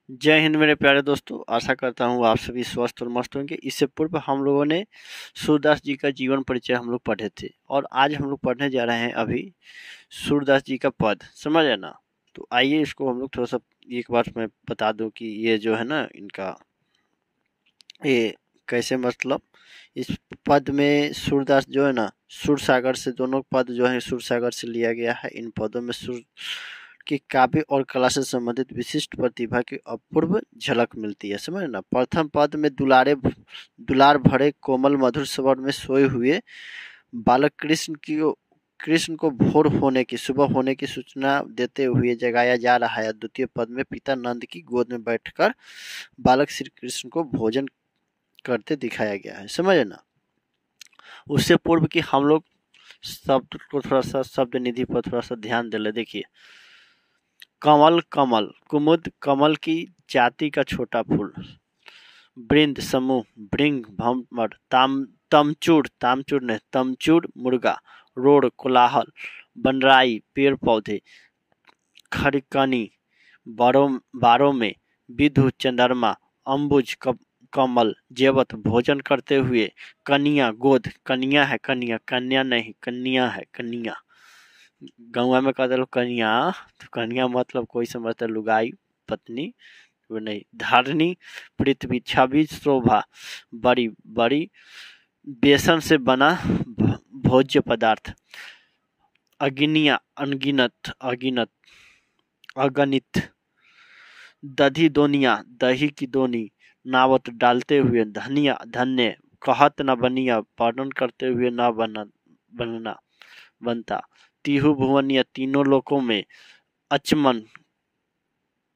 जय हिंद मेरे प्यारे दोस्तों। आशा करता हूँ आप सभी स्वस्थ और मस्त होंगे। इससे पूर्व हम लोगों ने सूरदास जी का जीवन परिचय हम लोग पढ़े थे और आज हम लोग पढ़ने जा रहे हैं अभी सूरदास जी का पद। समझ है ना। तो आइए इसको हम लोग थोड़ा सा एक बार मैं बता दूं कि ये जो है ना इनका ये कैसे मतलब इस पद में सूरदास जो है ना सुर सागर से दोनों पद जो है सुर सागर से लिया गया है। इन पदों में सुर की काव्य और कला से संबंधित विशिष्ट प्रतिभा की अपूर्व झलक मिलती है। समझ ना। प्रथम पद में दुलार भरे कोमल मधुर स्वर में सोए हुए बालक कृष्ण को भोर होने की सुबह होने की सूचना देते हुए जगाया जा रहा है। द्वितीय पद में पिता नंद की गोद में बैठकर बालक श्री कृष्ण को भोजन करते दिखाया गया है। समझ ना। उससे पूर्व की हम लोग शब्द को थोड़ा सा शब्द निधि पर थोड़ा सा ध्यान दे ले। देखिए, कमल कमल कुमुद कमल की जाति का छोटा फूल। वृंद समूह भृंग भंवर तामचूड़ ने तमचूड़ मुर्गा। रोड कोलाहल बनराई पेड़ पौधे। खड़कनी बारों में विधु चंद्रमा अम्बुज कमल जेवत भोजन करते हुए। कन्या गोद कन्या है कन्या नहीं कन्या है कन्या। गौवा में कहते लोग कन्या, तो कन्या मतलब कोई समझता लुगाई पत्नी वो नहीं। धारणी पृथ्वी छवि शोभा बड़ी बड़ी बेसन से बना भोज्य पदार्थ। अगिनिया अगणित दधी दोनिया दही की दोनी। नावत डालते हुए धनिया धन्य कहत न बनिया वर्णन करते हुए न बनना बनता। तीहु भुवनिया तीनों लोकों में अचमन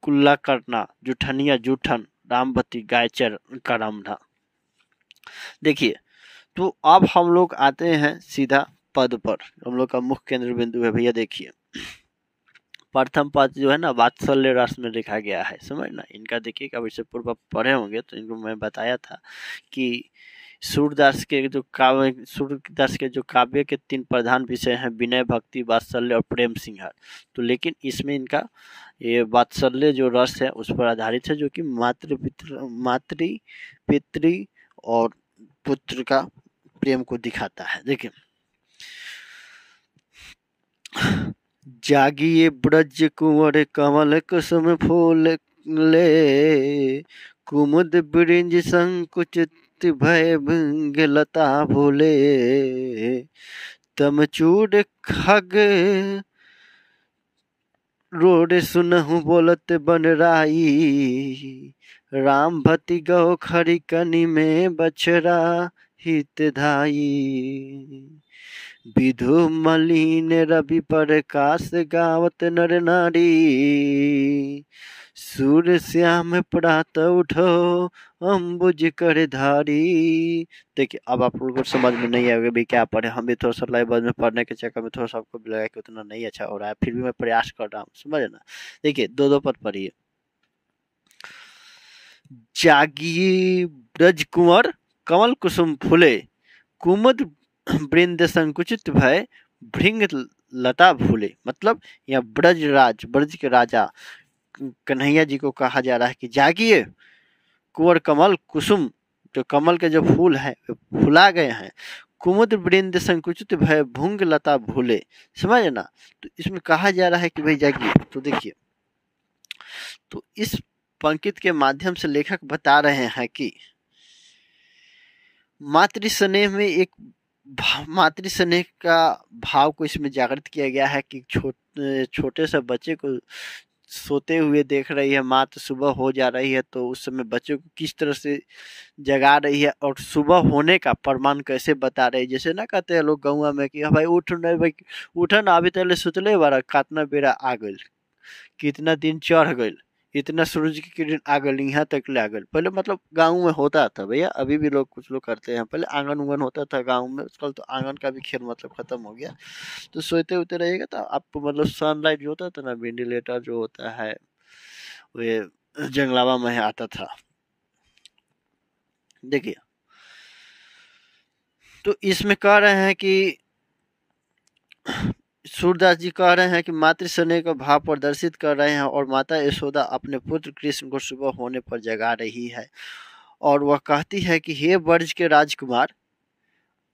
कुल्ला करना जुठनिया जूठन रामवती गायचर का रामना। देखिए, तो अब हम लोग आते हैं सीधा पद पर। हम लोग का मुख्य केंद्र बिंदु है भैया। देखिए, प्रथम पद जो है ना वात्सल्य रस में लिखा गया है। समझ ना। इनका देखिए अब इससे पूर्व पढ़े होंगे तो इनको मैं बताया था कि सूरदास के जो काव्य के 3 प्रधान विषय हैं विनय भक्ति वात्सल्य और प्रेम सिंहार। तो लेकिन इसमें इनका ये वात्सल्य जो रस है उस पर आधारित है, जो कि मातृ पितृ और पुत्र का प्रेम को दिखाता है। देखिए, जागिए ब्रज कुंवर कमल कुसुम फूल ले। कुमुद ब्रिंज संकुचित भय भृंग लता भूले। तमचूड़ खग रोड सुनहु बोलत बनराई। राम भति गौ खरी कनी में बछरा हितधाई। विधु मलिन रवि प्रकाश गावत नर नारी। सूर्य श्याम प्रात उठो अम्बुज कर धारी। देखिए, अब आप लोगों को समझ में नहीं आएगा भी क्या पढ़े। हम भी थोड़ा सा लाइव में पढ़ने के चक्कर में थोड़ा सा आपको लगा कि उतना नहीं अच्छा हो रहा है, फिर भी मैं प्रयास कर रहा हूँ। समझ ना। देखिए, दो पद पढ़िए। जागिए ब्रज कुंवर कमल कुसुम फूले। कुमुद वृंद संकुचित भय भृंग लता भूले। मतलब यहाँ ब्रज के राजा कन्हैया जी को कहा जा रहा है कि जागिए, कुंवर कमल कुसुम जो कमल के जो फूल है फुला गए हैं। कुमुद वृंद संकुचित भय भृंग लता भूले। समझ ना। तो इसमें कहा जा रहा है कि भाई जागिए। तो देखिए, तो इस पंक्ति के माध्यम से लेखक बता रहे हैं कि मातृ स्नेह में एक मातृ स्नेह का भाव को इसमें जागृत किया गया है कि छोटे से बच्चे को सोते हुए देख रही है माँ, तो सुबह हो जा रही है तो उस समय बच्चे को किस तरह से जगा रही है और सुबह होने का प्रमाण कैसे बता रही है। जैसे ना कहते हैं लोग गाँव में कि भाई उठ नहीं भाई उठ ना, अभी तले सुतले बारा कितना बेरा आ गई, कितना दिन चढ़ गई, इतना सूरज की किरण आ गई, यहाँ तक ले आ गई। पहले मतलब गाँव में होता था भैया, अभी भी लोग कुछ लोग करते हैं। पहले आंगन उंगन होता था गाँव में, कल तो आंगन का भी खेल मतलब खत्म हो गया। तो सोते होते रहेगा तो आपको मतलब सनलाइट जो होता था ना, वेंटिलेटर जो होता है वे जंगलावा में आता था। देखिए, तो इसमें कह रहे हैं कि सूरदास जी कह रहे हैं कि मातृ स्नेह का भाव प्रदर्शित कर रहे हैं और माता यशोदा अपने पुत्र कृष्ण को सुबह होने पर जगा रही है और वह कहती है कि हे ब्रज के राजकुमार,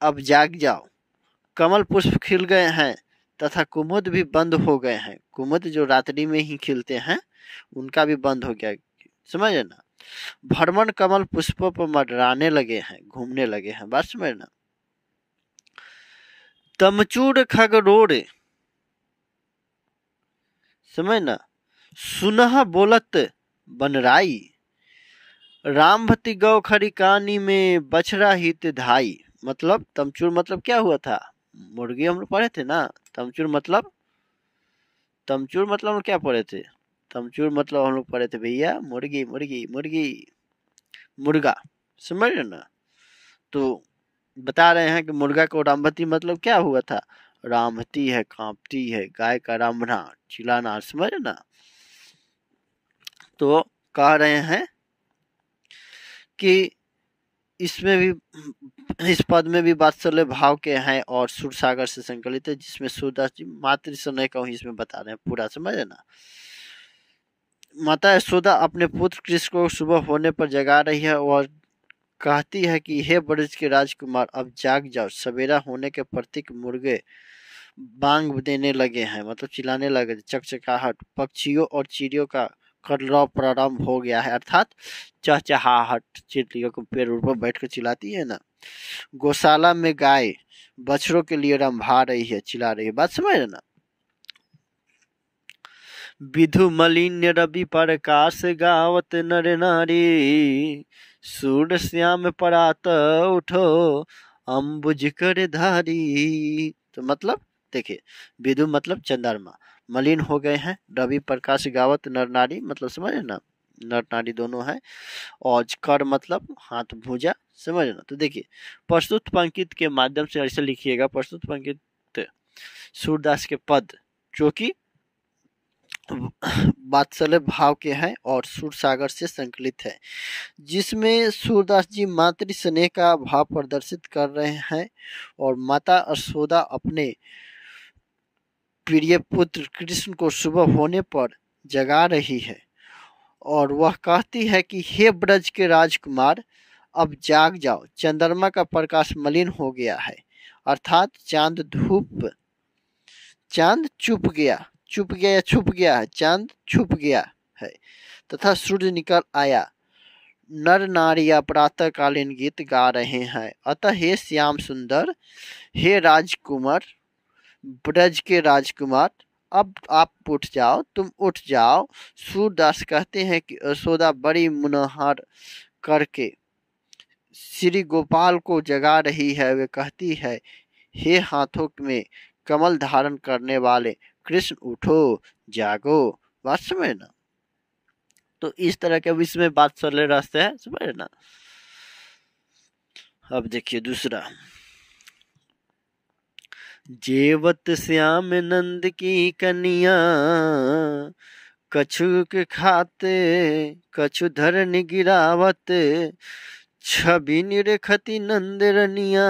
अब जाग जाओ, कमल पुष्प खिल गए हैं तथा कुमुद भी बंद हो गए हैं। कुमुद जो रात्रि में ही खिलते हैं उनका भी बंद हो गया, समझ ना। भ्रमण कमल पुष्पों पर मंडराने लगे हैं, घूमने लगे हैं, बात समझ ना। तमचूर खगरोड़, समझ ना, सुनह बोलत बनराई, रामभती गौ खरी कानी में बछड़ा हित धाई। मतलब तमचूर मतलब क्या हुआ था, मुर्गी हम लोग पढ़े थे ना। तमचूर मतलब हम लोग क्या पढ़े थे, तमचूर मतलब हम लोग पढ़े थे भैया मुर्गी मुर्गी मुर्गी मुर्गा, समझ रहे ना। तो बता रहे हैं कि मुर्गा को रामभती मतलब क्या हुआ था, रामभती है, कांपती है, गाय का रामना, चिल्लाना, समझ ना। तो कह रहे हैं कि इसमें भी, इस पद में भी वात्सल्य भाव के हैं और सुर सागर से संकलित है, जिसमें सूरदास जी मातृ स्नेह का इसमें बता रहे हैं पूरा, समझ ना। माता यशोदा अपने पुत्र कृष्ण को सुबह होने पर जगा रही है और कहती है कि हे ब्रज के राजकुमार, अब जाग जाओ, सवेरा होने के प्रतीक मुर्गे बांग देने लगे हैं, मतलब चिल्लाने लगे, चकचकाहट, पक्षियों और चिड़ियों का कलरव प्रारंभ हो गया है, अर्थात चहचहाहट, चिड़ियों को पेड़ पर बैठ कर चिल्लाती है ना। गौशाला में गाय बछड़ों के लिए रंभा रही है, चिल्ला रही है, बात समझ रहे ना। विधु मलिन रवि प्रकाश गावत नर नारी, सूर श्याम परात उठो अम्बुज कर धारी। तो मतलब देखिए, विधु मतलब चंद्रमा, मलिन हो गए हैं, रवि प्रकाश गावत नर नारी मतलब समझे ना, नर नारी दोनों है, और कर मतलब हाथ भुजा, समझ ना। तो देखिए प्रस्तुत पंक्ति के माध्यम से ऐसे लिखिएगा, प्रस्तुत पंक्ति सूरदास के पद जो कि वात्सल्य भाव के हैं और सुर सागर से संकलित है, जिसमें सूरदास जी मातृ स्नेह का भाव प्रदर्शित कर रहे हैं और माता यशोदा अपने प्रिय पुत्र कृष्ण को सुबह होने पर जगा रही है और वह कहती है कि हे ब्रज के राजकुमार, अब जाग जाओ, चंद्रमा का प्रकाश मलिन हो गया है, अर्थात चांद चुप गया या छुप गया है, चांद छुप गया है तथा सूर्य निकल आया। नर नारियां प्रातः कालीन गीत गा रहे हैं, अतः हे श्याम सुंदर, हे राजकुमार, ब्रज के राजकुमार, अब आप उठ जाओ, तुम उठ जाओ। सूरदास कहते हैं कि यशोदा बड़ी मुनहर करके श्री गोपाल को जगा रही है। वे कहती है, हे हाथों में कमल धारण करने वाले कृष्ण, उठो जागो, बात समझ ना। तो इस तरह के इसमें बात चले रास्ते हैं, समझ ना। अब देखिए दूसरा, जेवत श्याम नंद की कन्या, कछु के खाते कछु धरन गिरावत, छवि निरखती नंद रनिया,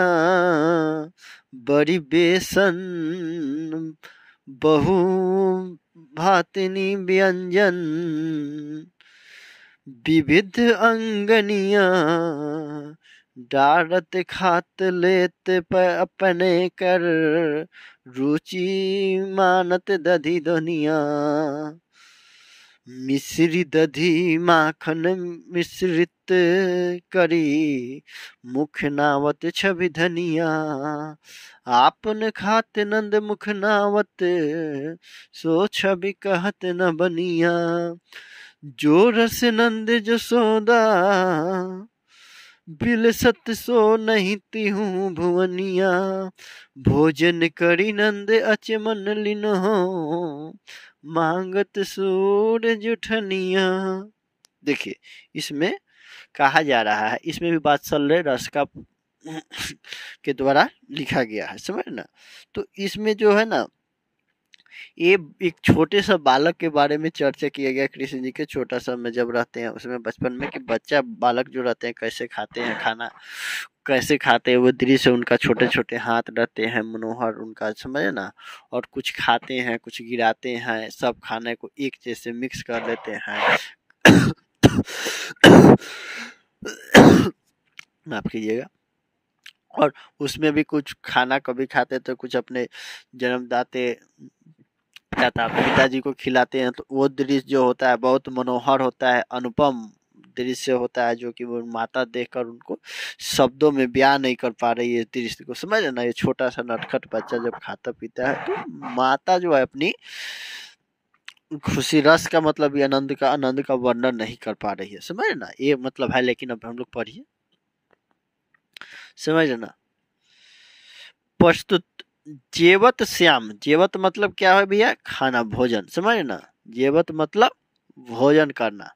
बड़ी बेसन बहु भातनी व्यंजन, विविध अंगनिया, डारत खात लेत अपने कर, रुचि मानत दधी दुनिया, मिश्री दधी माखन मिश्रित करी, मुख नावत छवि धनिया, आपन खात नंद मुख नावत, सो छवि कहत न बनिया, जो रस नंद जसोदा, बिलसत सो नहीं तिहूँ भुवनिया, भोजन करी नंद अचमन लिन्हो, मांगत सूरज उठनिया। देखिए इसमें कहा जा रहा है, इसमें भी वात्सल्य रस का के द्वारा लिखा गया है, समझ ना। तो इसमें जो है ना, ये एक छोटे सा बालक के बारे में चर्चा किया गया, कृष्ण जी के छोटा सा में जब रहते हैं उसमें बचपन में, कि बच्चा बालक जो रहते हैं कैसे खाते हैं खाना, कैसे खाते हैं वो दृश्य, उनका छोटे छोटे हाथ रहते हैं मनोहर उनका, समझे ना। और कुछ खाते हैं, कुछ गिराते हैं, सब खाने को एक जैसे मिक्स कर लेते हैं। माफ कीजिएगा। और उसमें भी कुछ खाना कभी खाते तो कुछ अपने जन्मदाते पिताजी को खिलाते हैं। तो वो दृश्य जो होता है बहुत मनोहर होता है, अनुपम दृश्य होता है, जो कि वो माता देखकर उनको शब्दों में बयान नहीं कर पा रही है दृश्य को, समझ ना। ये छोटा सा नटखट बच्चा जब खाता पीता है तो माता जो है अपनी खुशी रस का मतलब ये आनंद का वर्णन नहीं कर पा रही है, समझ ना। ये मतलब है, लेकिन अब हम लोग पढ़िए, समझ ना। प्रस्तुत जेवत श्याम, जेवत मतलब क्या है भैया, खाना भोजन, समझ ना। जेवत मतलब भोजन करना,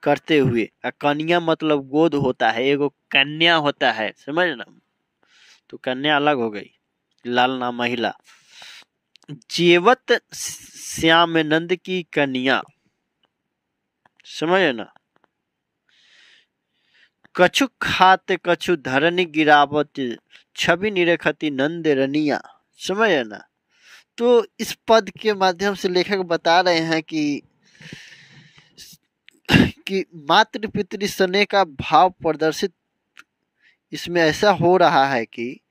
करते हुए। कन्या मतलब गोद होता है, एगो कन्या होता है, समझ ना। तो कन्या अलग हो गई, लाल ना महिला। जेवत श्याम नंद की कन्या, समझ ना। कछु खाते कछु धरनी गिरावत, छवि निरखती नंद रनिया, समझ ना। तो इस पद के माध्यम से लेखक बता रहे हैं कि मातृ पितृ स्नेह का भाव प्रदर्शित इसमें ऐसा हो रहा है कि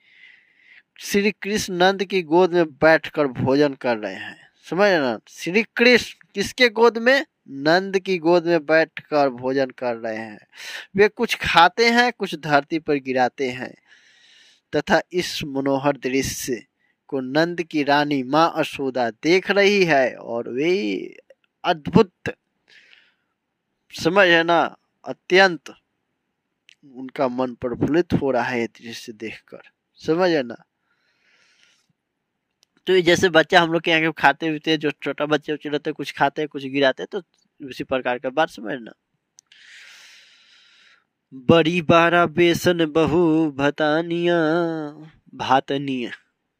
श्री कृष्ण नंद की गोद में बैठकर भोजन कर रहे हैं, समझ ना। श्री कृष्ण किसके गोद में, नंद की गोद में बैठकर भोजन कर रहे हैं। वे कुछ खाते हैं, कुछ धरती पर गिराते हैं, तथा इस मनोहर दृश्य को नंद की रानी माँ यशोदा देख रही है और वे अद्भुत, समझ है ना, अत्यंत उनका मन प्रफुल्लित हो रहा है दृश्य देखकर, समझ है ना। तो जैसे बच्चा हम लोग के यहाँ खाते हुए, जो छोटा बच्चे रहते कुछ खाते कुछ गिराते, तो उसी प्रकार का बात समझना। बड़ी बारा बेसन बहु भतानिया, भातनी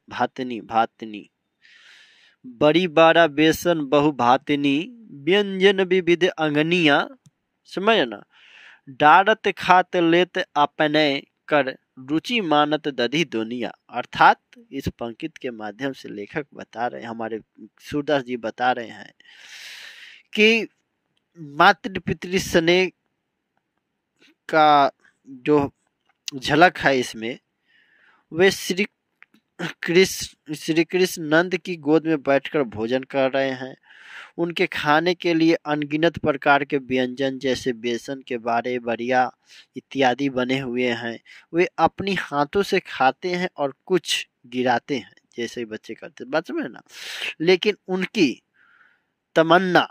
भातनी भातनी, बड़ी बारा बेसन बहु भातनी, व्यंजन विविध अंगनिया, समझ ना। डारत खात लेत अपने कर, रुचि मानत दधी दुनिया। अर्थात इस पंक्ति के माध्यम से लेखक बता रहे हैं, हमारे सूरदास जी बता रहे हैं कि मातृ पितृ स्नेह का जो झलक है इसमें, वे श्री कृष्ण नंद की गोद में बैठकर भोजन कर रहे हैं। उनके खाने के लिए अनगिनत प्रकार के व्यंजन जैसे बेसन के बारे, बड़िया इत्यादि बने हुए हैं। वे अपनी हाथों से खाते हैं और कुछ गिराते हैं, जैसे बच्चे करते, बात समझ ना। लेकिन उनकी तमन्ना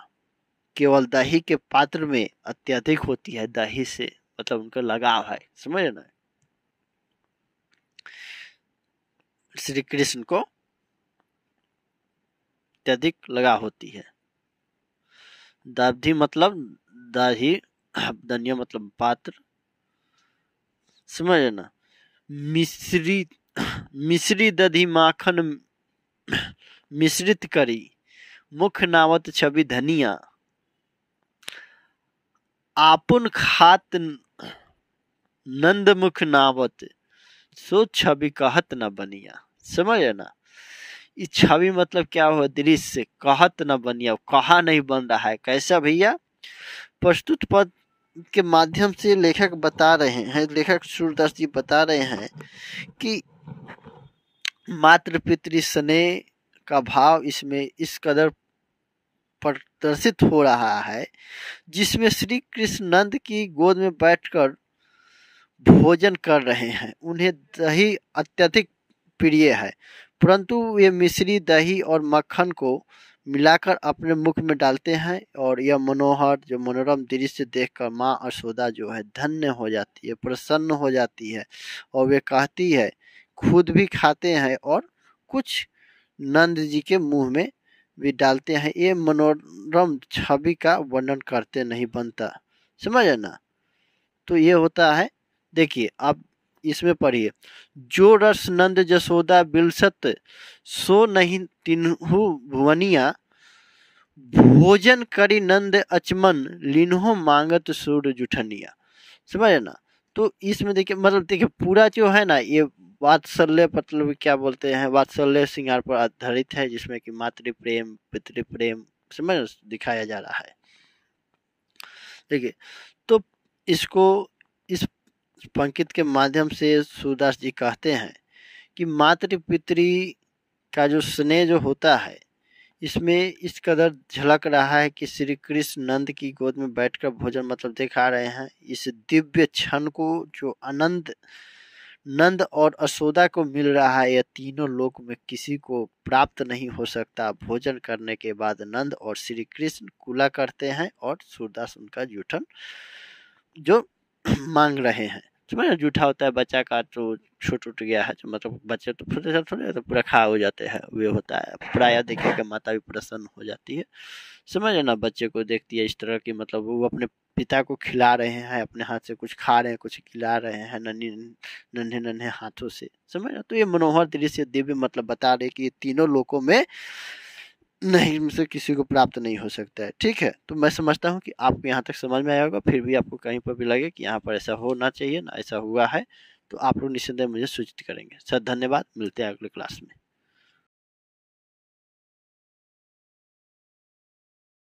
केवल दही के पात्र में अत्यधिक होती है, दही से मतलब उनका लगाव है, समझ ना। श्री कृष्ण को अत्यधिक लगाव होती है। दधी मतलब दही, धनिया मतलब पात्र, समझ ना। मिश्री दधी माखन मिश्रित करी, मुख नावत छवि धनिया, आपुन खात नंद मुख नावत, सो छवि कहत न बनिया, समझ ना। इस छवि मतलब क्या हुआ, दृश्य, कहत न बनिया, कहा नहीं बन रहा है। कैसा भैया, प्रस्तुत पद के माध्यम से लेखक बता रहे हैं, लेखक सूरदास जी बता रहे हैं कि मातृ पितृ स्नेह का भाव इसमें इस कदर प्रदर्शित हो रहा है, जिसमें श्री कृष्ण नंद की गोद में बैठकर भोजन कर रहे हैं। उन्हें दही अत्यधिक प्रिय है, परंतु वे मिश्री दही और मक्खन को मिलाकर अपने मुख में डालते हैं, और यह मनोहर जो मनोरम दृश्य देखकर माँ यशोदा जो है धन्य हो जाती है, प्रसन्न हो जाती है, और वे कहती है, खुद भी खाते हैं और कुछ नंद जी के मुंह में भी डालते हैं। ये मनोरम छवि का वर्णन करते नहीं बनता, समझ ना। तो ये होता है, देखिए अब इसमें पढ़िए। जो रस नंद जसोदा बिलसत, सो नहीं तिन्हु भुवनिया, भोजन करी नंद अचमन, लिन्हो मांगत सूर जुठनिया, समझ ना। तो इसमें देखिए मतलब देखिए पूरा जो है ना ये वात्सल्य मतलब क्या बोलते हैं वात्सल्य श्रृंगार पर आधारित है, जिसमें कि मातृ प्रेम पितृ प्रेम समझ दिखाया जा रहा है। देखिए तो इसको इस पंक्ति के माध्यम से सूरदास जी कहते हैं कि मातृ पितृ का जो स्नेह जो होता है इसमें इस कदर झलक रहा है कि श्री कृष्ण नंद की गोद में बैठकर भोजन मतलब दिखा रहे हैं। इस दिव्य क्षण को जो आनंद नंद और यशोदा को मिल रहा है, यह तीनों लोक में किसी को प्राप्त नहीं हो सकता। भोजन करने के बाद नंद और श्री कृष्ण कुला करते हैं और सूरदास उनका जूठन जो मांग रहे हैं। समझ जूठा होता है बच्चा का तो छूट उठ गया है, तो मतलब बच्चे तो थोड़े तो पूरा खा हो जाते हैं, वे होता है प्राय देखेगा माता भी प्रसन्न हो जाती है। समझ ना बच्चे को देखती है इस तरह की मतलब वो अपने पिता को खिला रहे हैं, अपने हाथ से कुछ खा रहे हैं कुछ खिला रहे हैं नन्हे नन्हे हाथों से। समझ ना तो ये मनोहर दृश्य दिव्य मतलब बता रहे कि ये तीनों लोकों में नहीं में से किसी को प्राप्त नहीं हो सकता है। ठीक है, तो मैं समझता हूँ कि आपको यहाँ तक समझ में आया होगा। फिर भी आपको कहीं पर भी लगे कि यहाँ पर ऐसा होना चाहिए ना ऐसा हुआ है तो आप लोग निस्संदेह मुझे सूचित करेंगे। सर धन्यवाद, मिलते हैं अगले क्लास में।